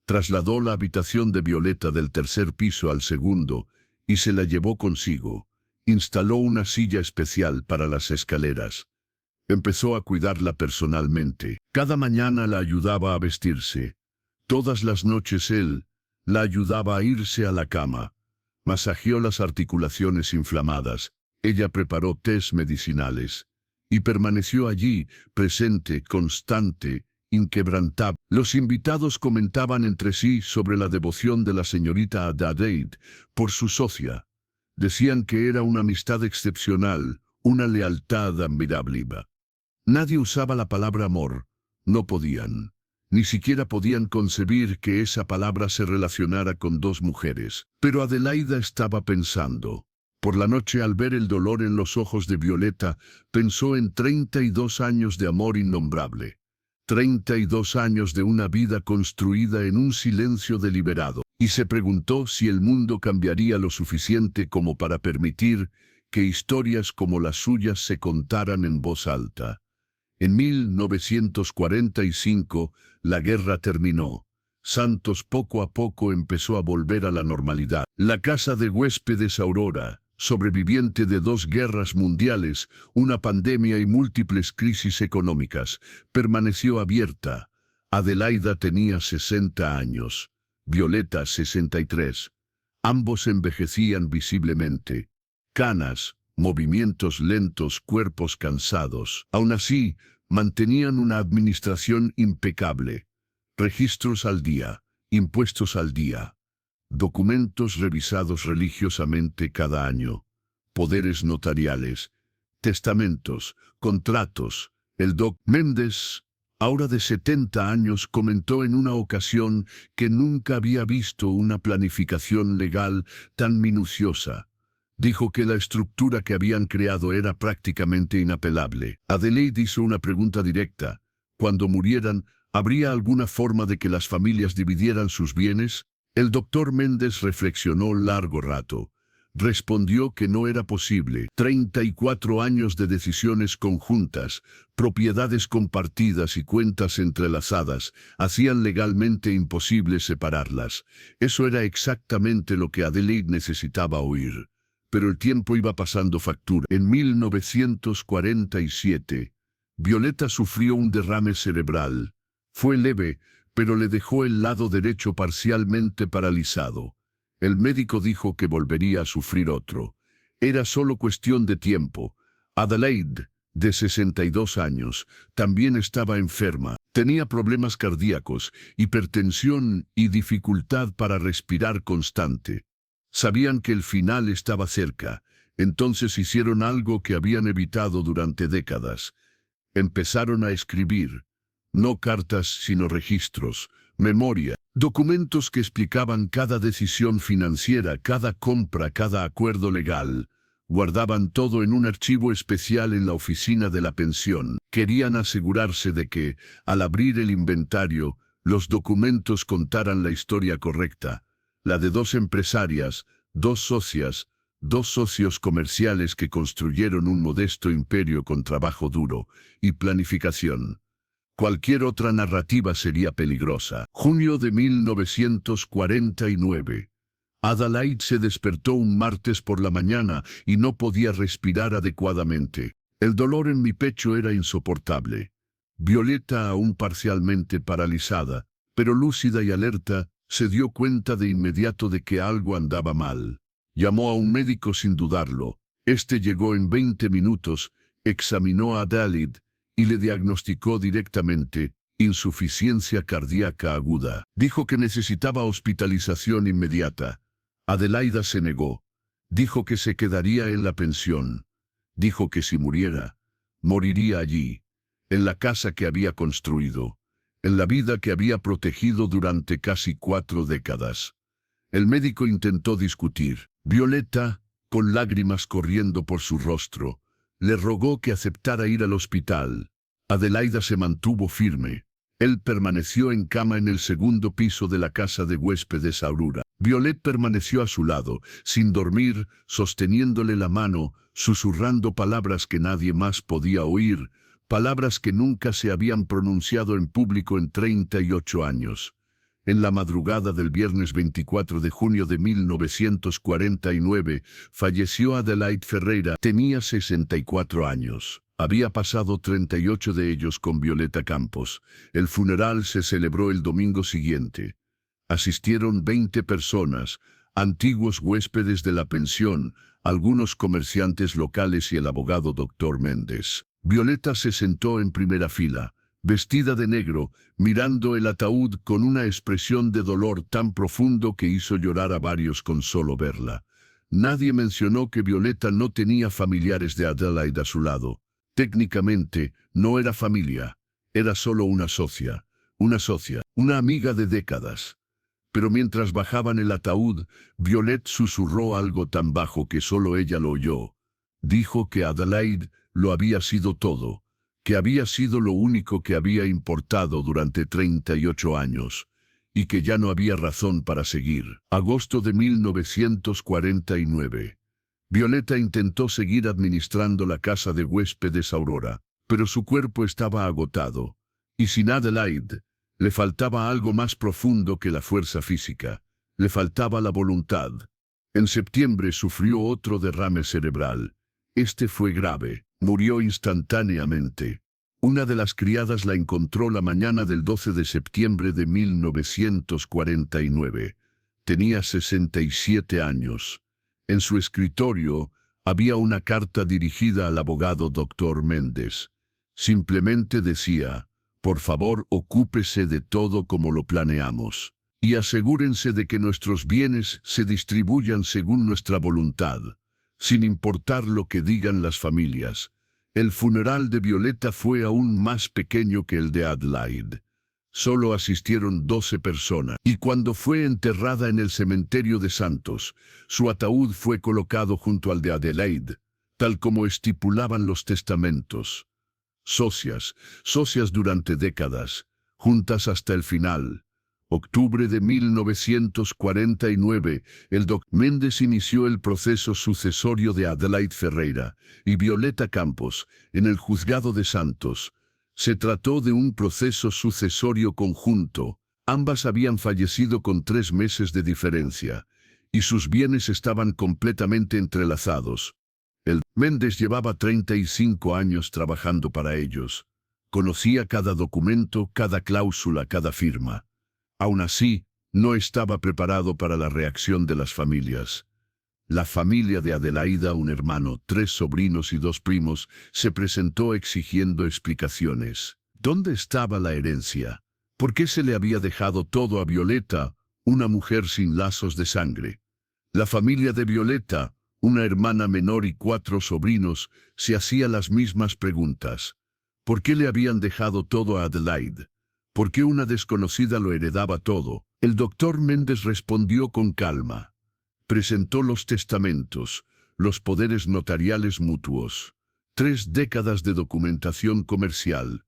Trasladó la habitación de Violeta del 3er piso al 2º y se la llevó consigo. Instaló una silla especial para las escaleras. Empezó a cuidarla personalmente. Cada mañana la ayudaba a vestirse. Todas las noches él la ayudaba a irse a la cama. Masajeó las articulaciones inflamadas. Ella preparó tés medicinales. Y permaneció allí, presente, constante, inquebrantable. Los invitados comentaban entre sí sobre la devoción de la señorita Adelaide por su socia. Decían que era una amistad excepcional, una lealtad admirable. Nadie usaba la palabra amor. No podían. Ni siquiera podían concebir que esa palabra se relacionara con dos mujeres. Pero Adelaida estaba pensando. Por la noche, al ver el dolor en los ojos de Violeta, pensó en 32 años de amor innombrable. 32 años de una vida construida en un silencio deliberado. Y se preguntó si el mundo cambiaría lo suficiente como para permitir que historias como las suyas se contaran en voz alta. En 1945, la guerra terminó. Santos poco a poco empezó a volver a la normalidad. La casa de huéspedes Aurora, sobreviviente de 2 guerras mundiales, una pandemia y múltiples crisis económicas, permaneció abierta. Adelaida tenía 60 años, Violeta 63. Ambos envejecían visiblemente. Canas, movimientos lentos, cuerpos cansados. Aún así, mantenían una administración impecable. Registros al día, impuestos al día. Documentos revisados religiosamente cada año, poderes notariales, testamentos, contratos. El Doc Méndez, ahora de 70 años, comentó en una ocasión que nunca había visto una planificación legal tan minuciosa. Dijo que la estructura que habían creado era prácticamente inapelable. Adelaide hizo una pregunta directa. Cuando murieran, ¿habría alguna forma de que las familias dividieran sus bienes? El doctor Méndez reflexionó largo rato. Respondió que no era posible. 34 años de decisiones conjuntas, propiedades compartidas y cuentas entrelazadas hacían legalmente imposible separarlas. Eso era exactamente lo que Adelaide necesitaba oír. Pero el tiempo iba pasando factura. En 1947, Violeta sufrió un derrame cerebral. Fue leve, pero le dejó el lado derecho parcialmente paralizado. El médico dijo que volvería a sufrir otro. Era solo cuestión de tiempo. Adelaide, de 62 años, también estaba enferma. Tenía problemas cardíacos, hipertensión y dificultad para respirar constante. Sabían que el final estaba cerca. Entonces hicieron algo que habían evitado durante décadas. Empezaron a escribir. No cartas, sino registros, memoria, documentos que explicaban cada decisión financiera, cada compra, cada acuerdo legal. Guardaban todo en un archivo especial en la oficina de la pensión. Querían asegurarse de que, al abrir el inventario, los documentos contaran la historia correcta, la de 2 empresarias, 2 socias, 2 socios comerciales que construyeron un modesto imperio con trabajo duro y planificación. Cualquier otra narrativa sería peligrosa. Junio de 1949. Adelaide se despertó un martes por la mañana y no podía respirar adecuadamente. El dolor en mi pecho era insoportable. Violeta, aún parcialmente paralizada, pero lúcida y alerta, se dio cuenta de inmediato de que algo andaba mal. Llamó a un médico sin dudarlo. Este llegó en 20 minutos, examinó a Adelaide y le diagnosticó directamente insuficiencia cardíaca aguda. Dijo que necesitaba hospitalización inmediata. Adelaida se negó. Dijo que se quedaría en la pensión. Dijo que si muriera, moriría allí, en la casa que había construido, en la vida que había protegido durante casi 4 décadas. El médico intentó discutir. Violeta, con lágrimas corriendo por su rostro, le rogó que aceptara ir al hospital. Adelaida se mantuvo firme. Él permaneció en cama en el segundo piso de la casa de huéspedes Aurora. Violet permaneció a su lado, sin dormir, sosteniéndole la mano, susurrando palabras que nadie más podía oír, palabras que nunca se habían pronunciado en público en 38 años. En la madrugada del viernes 24 de junio de 1949, falleció Adelaide Ferreira. Tenía 64 años. Había pasado 38 de ellos con Violeta Campos. El funeral se celebró el domingo siguiente. Asistieron 20 personas, antiguos huéspedes de la pensión, algunos comerciantes locales y el abogado Dr. Méndez. Violeta se sentó en primera fila, vestida de negro, mirando el ataúd con una expresión de dolor tan profundo que hizo llorar a varios con solo verla. Nadie mencionó que Violeta no tenía familiares de Adelaide a su lado. Técnicamente, no era familia, era solo una socia, una amiga de décadas. Pero mientras bajaban el ataúd, Violet susurró algo tan bajo que solo ella lo oyó. Dijo que Adelaide lo había sido todo, que había sido lo único que había importado durante 38 años, y que ya no había razón para seguir. Agosto de 1949. Violeta intentó seguir administrando la casa de huéspedes Aurora, pero su cuerpo estaba agotado, y sin Adelaide, le faltaba algo más profundo que la fuerza física, le faltaba la voluntad. En septiembre sufrió otro derrame cerebral. Este fue grave, murió instantáneamente. Una de las criadas la encontró la mañana del 12 de septiembre de 1949. Tenía 67 años. En su escritorio había una carta dirigida al abogado Dr. Méndez. Simplemente decía: por favor, ocúpese de todo como lo planeamos, y asegúrense de que nuestros bienes se distribuyan según nuestra voluntad, sin importar lo que digan las familias. El funeral de Violeta fue aún más pequeño que el de Adelaide. Solo asistieron 12 personas, y cuando fue enterrada en el cementerio de Santos, su ataúd fue colocado junto al de Adelaide, tal como estipulaban los testamentos. Socias durante décadas, juntas hasta el final. Octubre de 1949, el Dr. Méndez inició el proceso sucesorio de Adelaide Ferreira y Violeta Campos en el juzgado de Santos. Se trató de un proceso sucesorio conjunto. Ambas habían fallecido con 3 meses de diferencia, y sus bienes estaban completamente entrelazados. El Méndez llevaba 35 años trabajando para ellos. Conocía cada documento, cada cláusula, cada firma. Aún así, no estaba preparado para la reacción de las familias. La familia de Adelaida, un hermano, 3 sobrinos y 2 primos, se presentó exigiendo explicaciones. ¿Dónde estaba la herencia? ¿Por qué se le había dejado todo a Violeta, una mujer sin lazos de sangre? La familia de Violeta, una hermana menor y 4 sobrinos, se hacía las mismas preguntas. ¿Por qué le habían dejado todo a Adelaide? ¿Por qué una desconocida lo heredaba todo? El doctor Méndez respondió con calma. Presentó los testamentos, los poderes notariales mutuos, 3 décadas de documentación comercial,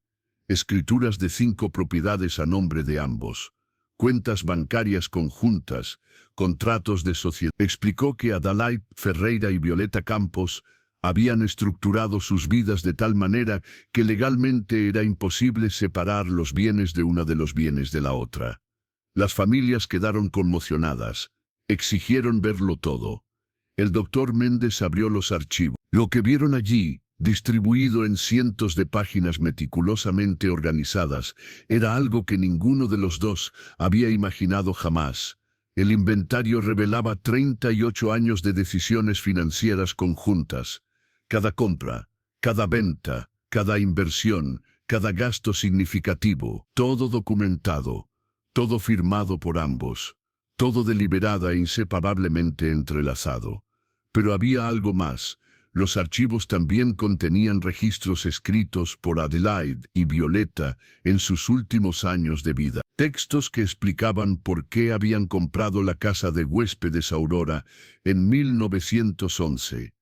escrituras de 5 propiedades a nombre de ambos, cuentas bancarias conjuntas, contratos de sociedad. Explicó que Adelaide Ferreira y Violeta Campos habían estructurado sus vidas de tal manera que legalmente era imposible separar los bienes de una de los bienes de la otra. Las familias quedaron conmocionadas. Exigieron verlo todo. El doctor Méndez abrió los archivos. Lo que vieron allí, distribuido en cientos de páginas meticulosamente organizadas, era algo que ninguno de los dos había imaginado jamás. El inventario revelaba 38 años de decisiones financieras conjuntas. Cada compra, cada venta, cada inversión, cada gasto significativo, todo documentado, todo firmado por ambos. Todo deliberada e inseparablemente entrelazado. Pero había algo más. Los archivos también contenían registros escritos por Adelaide y Violeta en sus últimos años de vida. Textos que explicaban por qué habían comprado la casa de huéspedes Aurora en 1911.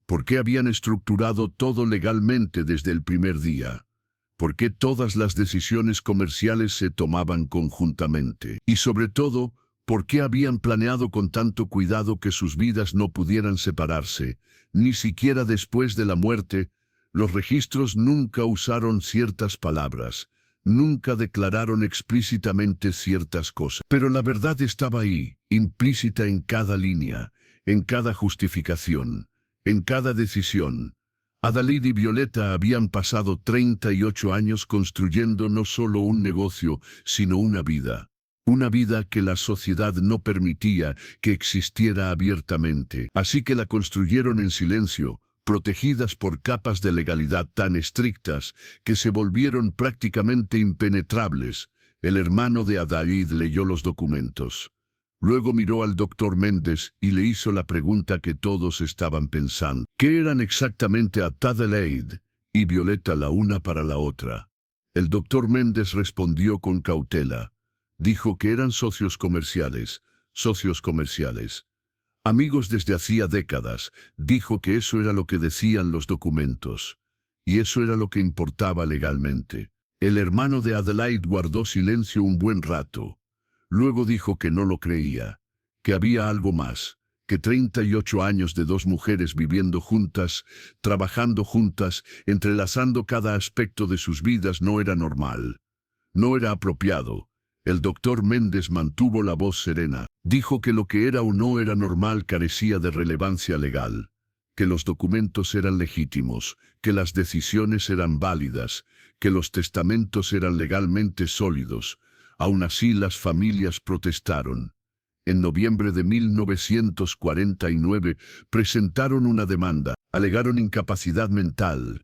Por qué habían estructurado todo legalmente desde el primer día. Por qué todas las decisiones comerciales se tomaban conjuntamente. Y sobre todo, ¿por qué habían planeado con tanto cuidado que sus vidas no pudieran separarse, ni siquiera después de la muerte? Los registros nunca usaron ciertas palabras, nunca declararon explícitamente ciertas cosas. Pero la verdad estaba ahí, implícita en cada línea, en cada justificación, en cada decisión. Adelaide y Violeta habían pasado 38 años construyendo no solo un negocio, sino una vida. Una vida que la sociedad no permitía que existiera abiertamente. Así que la construyeron en silencio, protegidas por capas de legalidad tan estrictas que se volvieron prácticamente impenetrables. El hermano de Adelaide leyó los documentos. Luego miró al doctor Méndez y le hizo la pregunta que todos estaban pensando. ¿Qué eran exactamente Adelaide y Violeta la una para la otra? El doctor Méndez respondió con cautela. Dijo que eran socios comerciales. Amigos desde hacía décadas. Dijo que eso era lo que decían los documentos. Y eso era lo que importaba legalmente. El hermano de Adelaide guardó silencio un buen rato. Luego dijo que no lo creía, que había algo más, que 38 años de dos mujeres viviendo juntas, trabajando juntas, entrelazando cada aspecto de sus vidas no era normal. No era apropiado. El doctor Méndez mantuvo la voz serena. Dijo que lo que era o no era normal carecía de relevancia legal, que los documentos eran legítimos, que las decisiones eran válidas, que los testamentos eran legalmente sólidos. Aún así las familias protestaron. En noviembre de 1949 presentaron una demanda, alegaron incapacidad mental,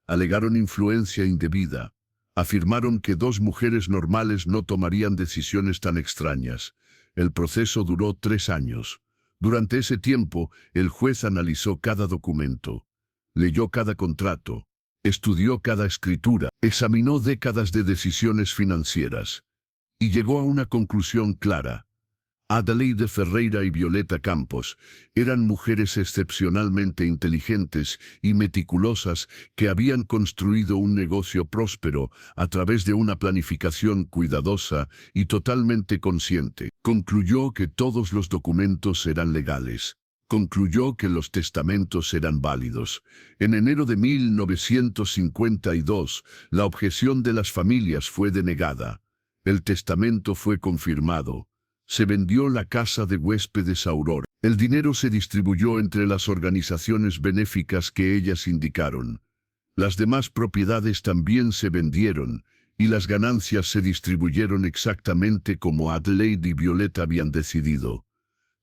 alegaron influencia indebida, afirmaron que dos mujeres normales no tomarían decisiones tan extrañas. El proceso duró 3 años. Durante ese tiempo, el juez analizó cada documento, leyó cada contrato, estudió cada escritura, examinó décadas de decisiones financieras. Y llegó a una conclusión clara. Adelaide Ferreira y Violeta Campos eran mujeres excepcionalmente inteligentes y meticulosas que habían construido un negocio próspero a través de una planificación cuidadosa y totalmente consciente. Concluyó que todos los documentos eran legales. Concluyó que los testamentos eran válidos. En enero de 1952, la objeción de las familias fue denegada. El testamento fue confirmado. Se vendió la casa de huéspedes Aurora. El dinero se distribuyó entre las organizaciones benéficas que ellas indicaron. Las demás propiedades también se vendieron, y las ganancias se distribuyeron exactamente como Adelaide y Violeta habían decidido.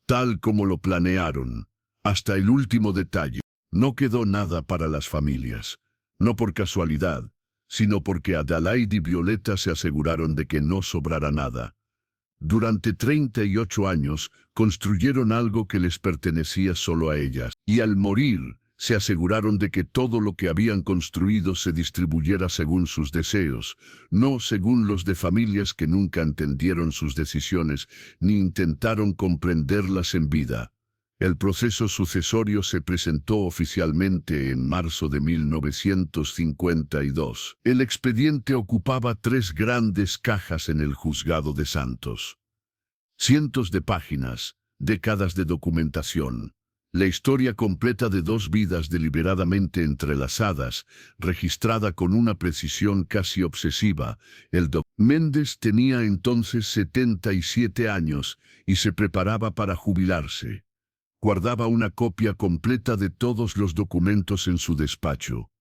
Tal como lo planearon, hasta el último detalle. No quedó nada para las familias. No por casualidad, sino porque Adelaide y Violeta se aseguraron de que no sobrara nada. Durante 38 años construyeron algo que les pertenecía solo a ellas, y al morir se aseguraron de que todo lo que habían construido se distribuyera según sus deseos, no según los de familias que nunca entendieron sus decisiones ni intentaron comprenderlas en vida. El proceso sucesorio se presentó oficialmente en marzo de 1952. El expediente ocupaba 3 grandes cajas en el juzgado de Santos. Cientos de páginas, décadas de documentación. La historia completa de 2 vidas deliberadamente entrelazadas, registrada con una precisión casi obsesiva. El Dr. Méndez tenía entonces 77 años y se preparaba para jubilarse. Guardaba una copia completa de todos los documentos en su despacho.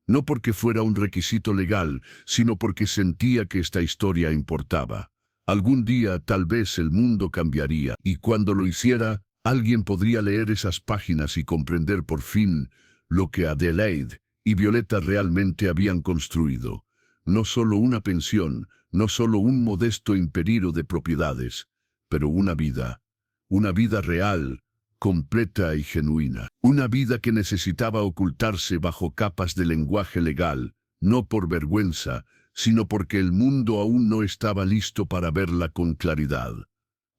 No porque fuera un requisito legal, sino porque sentía que esta historia importaba. Algún día tal vez el mundo cambiaría, y cuando lo hiciera, alguien podría leer esas páginas y comprender por fin lo que Adelaide y Violeta realmente habían construido. No solo una pensión, no solo un modesto imperio de propiedades, pero una vida real, completa y genuina. Una vida que necesitaba ocultarse bajo capas de lenguaje legal, no por vergüenza, sino porque el mundo aún no estaba listo para verla con claridad.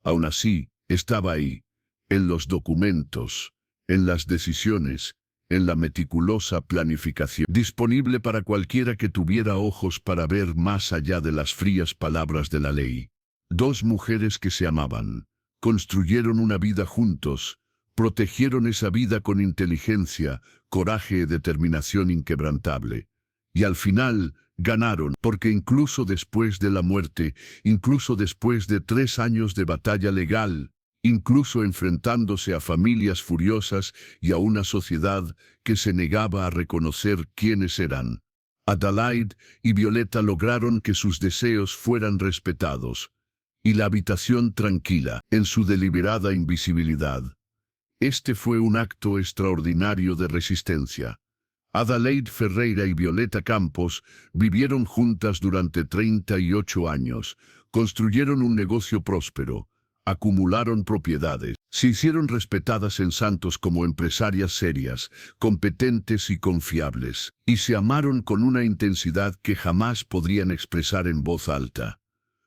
Aún así, estaba ahí, en los documentos, en las decisiones, en la meticulosa planificación, disponible para cualquiera que tuviera ojos para ver más allá de las frías palabras de la ley. 2 mujeres que se amaban, construyeron una vida juntos, protegieron esa vida con inteligencia, coraje y determinación inquebrantable. Y al final, ganaron, porque incluso después de la muerte, incluso después de 3 años de batalla legal, incluso enfrentándose a familias furiosas y a una sociedad que se negaba a reconocer quiénes eran. Adelaide y Violeta lograron que sus deseos fueran respetados, y la habitación tranquila, en su deliberada invisibilidad. Este fue un acto extraordinario de resistencia. Adelaide Ferreira y Violeta Campos vivieron juntas durante 38 años, construyeron un negocio próspero, acumularon propiedades, se hicieron respetadas en Santos como empresarias serias, competentes y confiables, y se amaron con una intensidad que jamás podrían expresar en voz alta.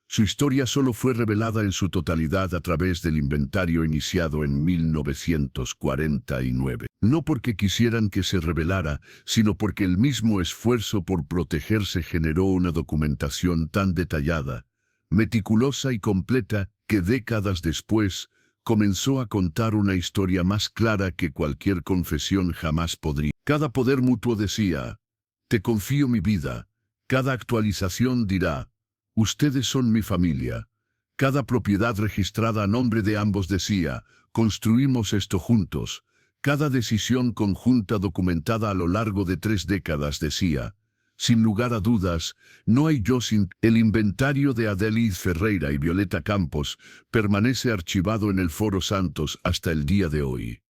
Su historia solo fue revelada en su totalidad a través del inventario iniciado en 1949. No porque quisieran que se revelara, sino porque el mismo esfuerzo por protegerse generó una documentación tan detallada, meticulosa y completa, que décadas después comenzó a contar una historia más clara que cualquier confesión jamás podría. Cada poder mutuo decía, te confío mi vida. Cada actualización dirá, ustedes son mi familia. Cada propiedad registrada a nombre de ambos decía, construimos esto juntos. Cada decisión conjunta documentada a lo largo de 3 décadas decía, sin lugar a dudas, no hay yo sin... El inventario de Adelaide Ferreira y Violeta Campos permanece archivado en el Foro Santos hasta el día de hoy.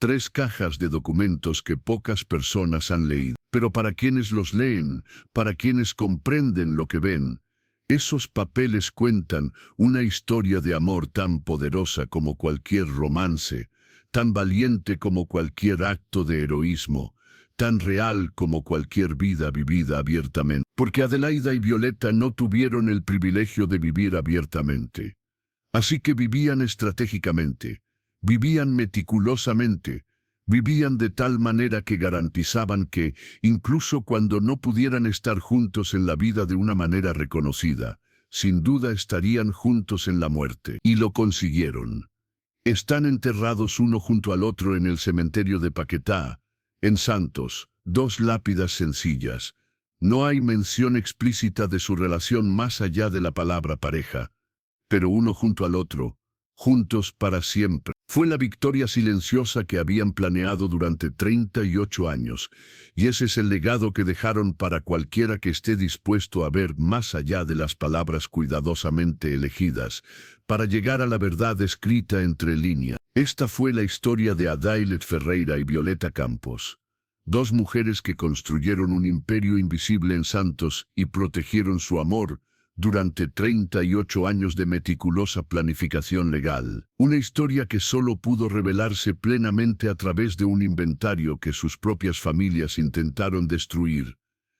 3 cajas de documentos que pocas personas han leído. Pero para quienes los leen, para quienes comprenden lo que ven, esos papeles cuentan una historia de amor tan poderosa como cualquier romance, tan valiente como cualquier acto de heroísmo, tan real como cualquier vida vivida abiertamente. Porque Adelaida y Violeta no tuvieron el privilegio de vivir abiertamente. Así que vivían estratégicamente, vivían meticulosamente, vivían de tal manera que garantizaban que, incluso cuando no pudieran estar juntos en la vida de una manera reconocida, sin duda estarían juntos en la muerte. Y lo consiguieron. Están enterrados uno junto al otro en el cementerio de Paquetá, en Santos, 2 lápidas sencillas. No hay mención explícita de su relación más allá de la palabra pareja, pero uno junto al otro, juntos para siempre. Fue la victoria silenciosa que habían planeado durante 38 años, y ese es el legado que dejaron para cualquiera que esté dispuesto a ver más allá de las palabras cuidadosamente elegidas, para llegar a la verdad escrita entre líneas. Esta fue la historia de Adelaide Ferreira y Violeta Campos, 2 mujeres que construyeron un imperio invisible en Santos y protegieron su amor durante 38 años de meticulosa planificación legal. Una historia que solo pudo revelarse plenamente a través de un inventario que sus propias familias intentaron destruir.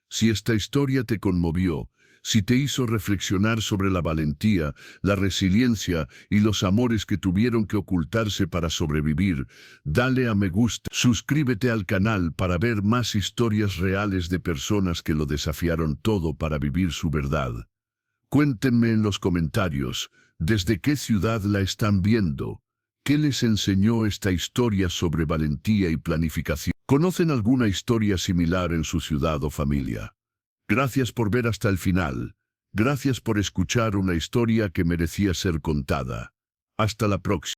Si esta historia te conmovió, si te hizo reflexionar sobre la valentía, la resiliencia y los amores que tuvieron que ocultarse para sobrevivir, dale a me gusta. Suscríbete al canal para ver más historias reales de personas que lo desafiaron todo para vivir su verdad. Cuéntenme en los comentarios, ¿desde qué ciudad la están viendo? ¿Qué les enseñó esta historia sobre valentía y planificación? ¿Conocen alguna historia similar en su ciudad o familia? Gracias por ver hasta el final. Gracias por escuchar una historia que merecía ser contada. Hasta la próxima.